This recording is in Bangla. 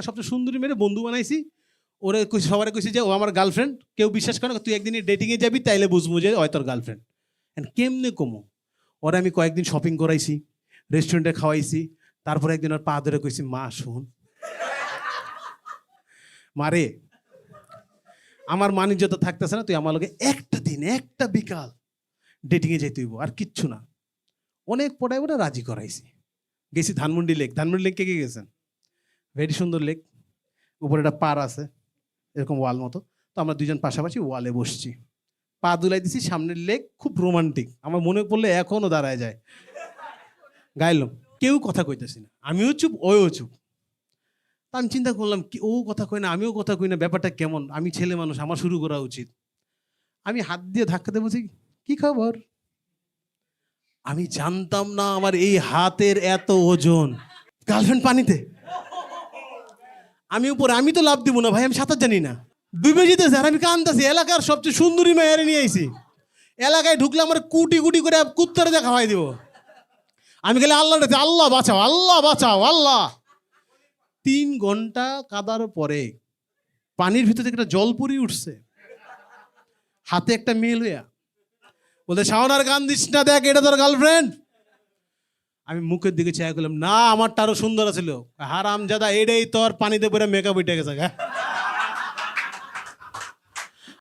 সবচেয়ে সুন্দরী মেরে বন্ধু বানাইছি। ওরা সবাই কইছি যে ও আমার গার্লফ্রেন্ড। কেউ বিশ্বাস করে না, তুই একদিনই ডেটিংয়ে যাবি তাইলে বুঝবো যে ওই তোর গার্লফ্রেন্ড। কেমনে কমো? ওরা আমি কয়েকদিন শপিং করাইছি, রেস্টুরেন্টে খাওয়াইছি। তারপরে একদিন ওর পা ধরে কইছি, মা শোন, মারে আমার মানিজ্যতা থাকতেছে না, তুই আমার লগে একটা দিন একটা বিকাল ডেটিংয়ে যাইতে হইব, আর কিচ্ছু না। অনেক পড়ায় ওরা রাজি করাইছি। গেছি ধানমন্ডি লেক। ধানমন্ডি লেক কে কে গেছেন? ভেরি সুন্দর লেক, উপরে একটা পার আছে এরকম ওয়াল মতো। তো আমরা দুইজন পাশাপাশি ওয়ালে বসছি, পা দুলাই দিছি, সামনের লেক, খুব রোমান্টিক। আমার মনে পড়লে এখনো দাঁড়ায় যায়। গাইলাম, কেউ কথা কইতেছি না, আমিও চুপ ওও চুপ। তা আমি চিন্তা করলাম কি, ও কথা কই না আমিও কথা কই না, ব্যাপারটা কেমন? আমি ছেলে মানুষ, আমার শুরু করা উচিত। আমি হাত দিয়ে ধাক্কাতে বলছি, কি খবর? আমি জানতাম না আমার এই হাতের এত ওজন। গার্লফ্রেন্ড পানিতে, আমি উপরে। আমি তো লাভ দিব না ভাই, আমি সাঁতার জানি না। ডুবে যেতেছে আর আমি কান্দাছি। এলাকার সবচেয়ে সুন্দরী মেয়েরে নিয়ে আইছি, এলাকায় ঢুকলে আমার কুটি কুটি করে কুত্তারে দেখা খাওয়াই দিব। আমি গেলে আল্লাহ ডাকছি, আল্লাহ বাঁচাও, আল্লাহ বাঁচাও, আল্লাহ। 3 ঘন্টা কাদার পরে পানির ভিতর থেকে একটা জলপরি উঠছে, হাতে একটা মেয়ে লইয়া। বলতে, শাওনার গান দিস না, দেখ এটা তোর গার্লফ্রেন্ড। আমি মুখের দিকে চেয়ে গেলাম, না আমারটা আরো সুন্দর ছিল। হারামজাদা, এটাই তোর পানিতে পরে মেকআপ উঠে গেছে।